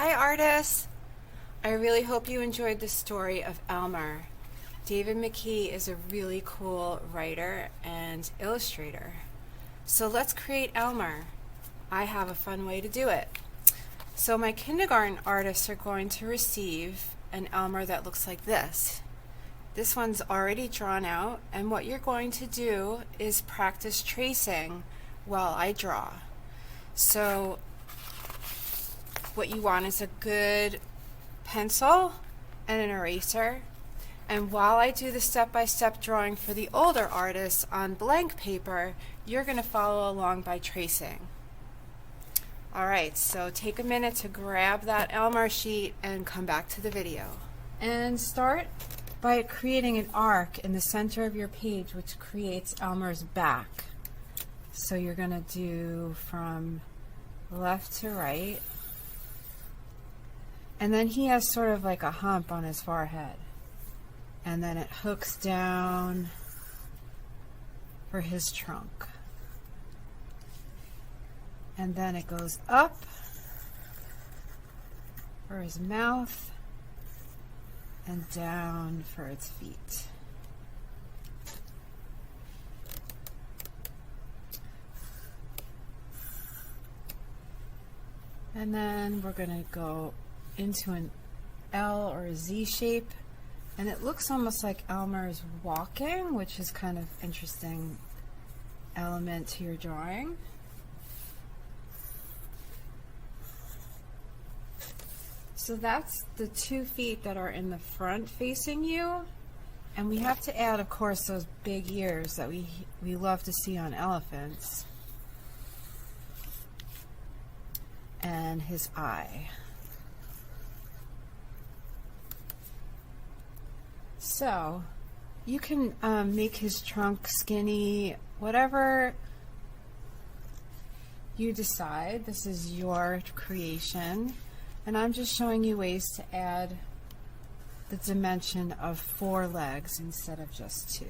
Hi artists! I really hope you enjoyed the story of Elmer. David McKee is a really cool writer and illustrator. So let's create Elmer. I have a fun way to do it. So my kindergarten artists are going to receive an Elmer that looks like this. This one's already drawn out, and what you're going to do is practice tracing while I draw. So what you want is a good pencil and an eraser, and while I do the step-by-step drawing for the older artists on blank paper, you're going to follow along by tracing. Alright, so take a minute to grab that Elmer sheet and come back to the video. And start by creating an arc in the center of your page, which creates Elmer's back. So you're going to do from left to right. And then he has sort of like a hump on his forehead. And then it hooks down for his trunk. And then it goes up for his mouth and down for its feet. And then we're going to go into an L or a Z shape, and it looks almost like Elmer is walking, which is kind of interesting element to your drawing. So that's the 2 feet that are in the front facing you, and we have to add, of course, those big ears that we love to see on elephants, and his eye. So you can make his trunk skinny, whatever you decide. This is your creation, and I'm just showing you ways to add the dimension of 4 legs instead of just 2.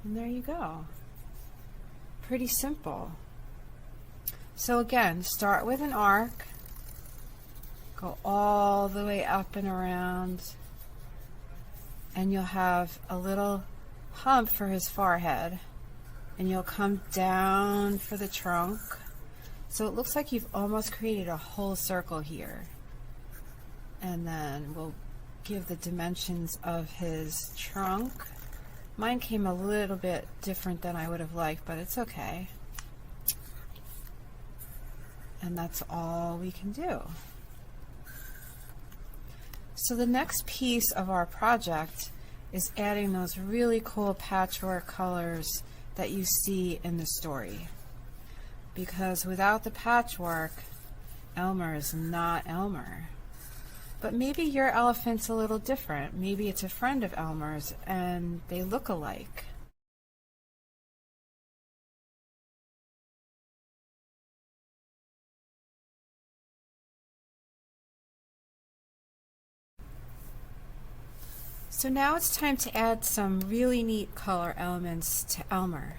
And there you go. Pretty simple. So again, start with an arc. Go all the way up and around, and you'll have a little hump for his forehead, and you'll come down for the trunk. So it looks like you've almost created a whole circle here. And then we'll give the dimensions of his trunk. Mine came a little bit different than I would have liked, but it's okay. And that's all we can do. So the next piece of our project is adding those really cool patchwork colors that you see in the story. Because without the patchwork, Elmer is not Elmer. But maybe your elephant's a little different. Maybe it's a friend of Elmer's and they look alike. So now it's time to add some really neat color elements to Elmer,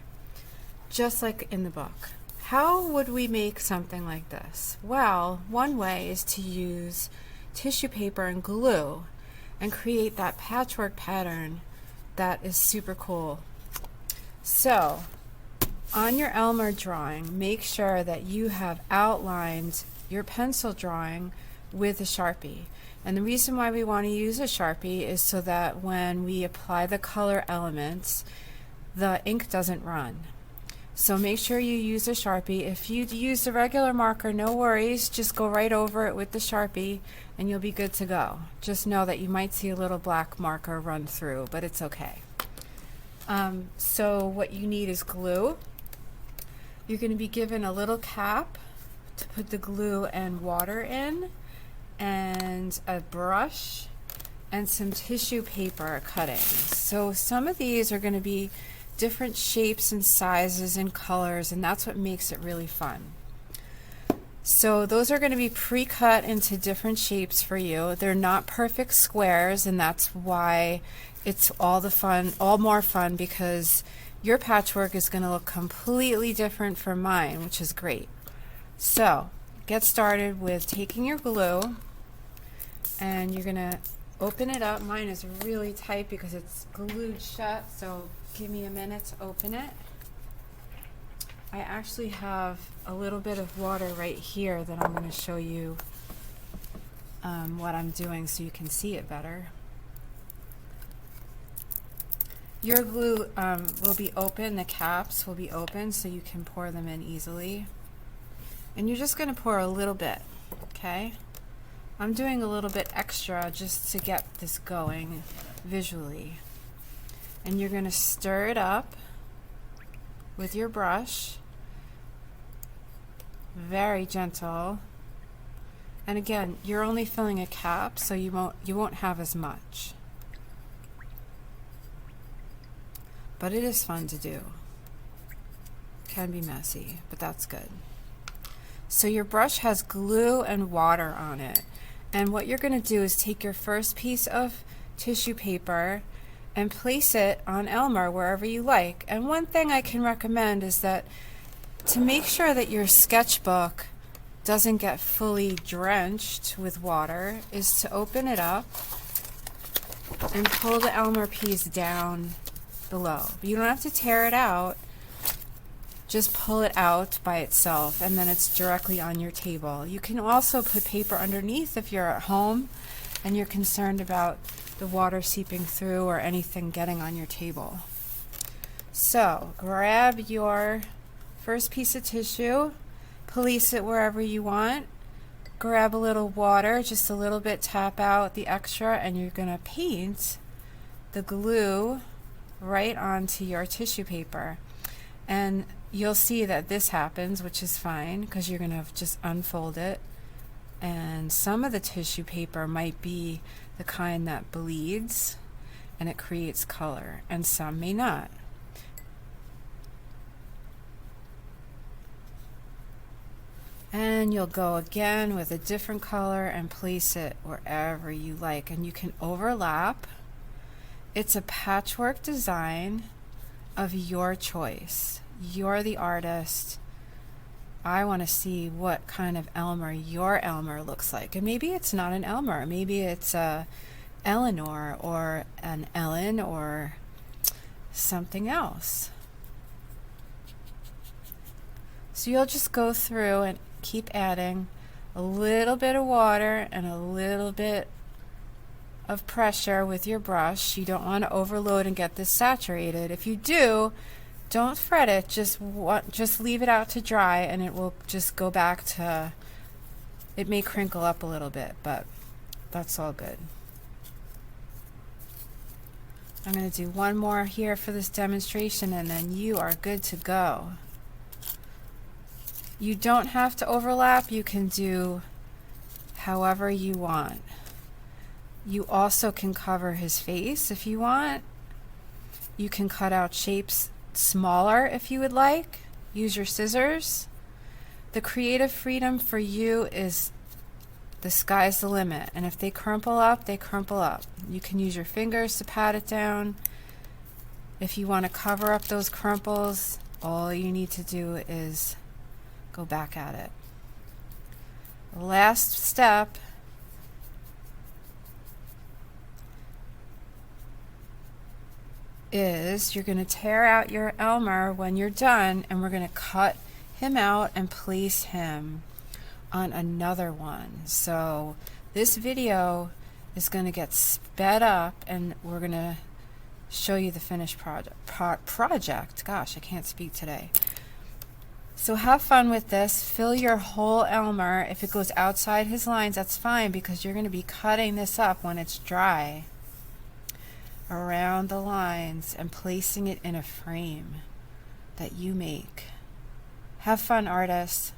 just like in the book. How would we make something like this? Well, one way is to use tissue paper and glue and create that patchwork pattern that is super cool. So on your Elmer drawing, make sure that you have outlined your pencil drawing with a Sharpie. And the reason why we want to use a Sharpie is so that when we apply the color elements, the ink doesn't run. So make sure you use a Sharpie. If you use a regular marker, no worries, just go right over it with the Sharpie and you'll be good to go. Just know that you might see a little black marker run through, but it's okay. So what you need is glue. You're going to be given a little cap to put the glue and water in, and a brush and some tissue paper cuttings. So some of these are going to be different shapes and sizes and colors, and that's what makes it really fun. So those are going to be pre-cut into different shapes for you. They're not perfect squares, and that's why it's all more fun, because your patchwork is going to look completely different from mine, which is great. So get started with taking your glue, and you're going to open it up. Mine is really tight because it's glued shut, so give me a minute to open it. I actually have a little bit of water right here that I'm going to show you what I'm doing so you can see it better. Your glue will be open, the caps will be open so you can pour them in easily. And you're just going to pour a little bit, okay? I'm doing a little bit extra just to get this going visually. And you're going to stir it up with your brush, very gentle. And again, you're only filling a cap, so you won't have as much. But it is fun to do. Can be messy, but that's good. So your brush has glue and water on it. And what you're going to do is take your first piece of tissue paper and place it on Elmer wherever you like. And one thing I can recommend is that to make sure that your sketchbook doesn't get fully drenched with water is to open it up and pull the Elmer piece down below. You don't have to tear it out. Just pull it out by itself, and then it's directly on your table. You can also put paper underneath if you're at home and you're concerned about the water seeping through or anything getting on your table. So grab your first piece of tissue, place it wherever you want, grab a little water, just a little bit, tap out the extra, and you're going to paint the glue right onto your tissue paper. And you'll see that this happens, which is fine because you're going to just unfold it. And some of the tissue paper might be the kind that bleeds and it creates color, and some may not. And you'll go again with a different color and place it wherever you like. And you can overlap. It's a patchwork design of your choice. You're the artist. I want to see what kind of Elmer your Elmer looks like. And maybe it's not an Elmer. Maybe it's a Eleanor or an Ellen or something else. So you'll just go through and keep adding a little bit of water and a little bit of pressure with your brush. You don't want to overload and get this saturated. If you do, don't fret it. Just leave it out to dry, and it will just go back to, it may crinkle up a little bit, but that's all good. I'm going to do one more here for this demonstration, and then you are good to go. You don't have to overlap. You can do however you want. You also can cover his face if you want. You can cut out shapes smaller if you would like. Use your scissors. The creative freedom for you is the sky's the limit. And if they crumple up, they crumple up. You can use your fingers to pat it down. If you want to cover up those crumples, all you need to do is go back at it. The last step is you're going to tear out your Elmer when you're done, and we're going to cut him out and place him on another one. So this video is going to get sped up, and we're going to show you the finished project. Gosh, I can't speak today. So have fun with this. Fill your whole Elmer. If it goes outside his lines, that's fine, because you're going to be cutting this up when it's dry around the lines and placing it in a frame that you make. Have fun, artists.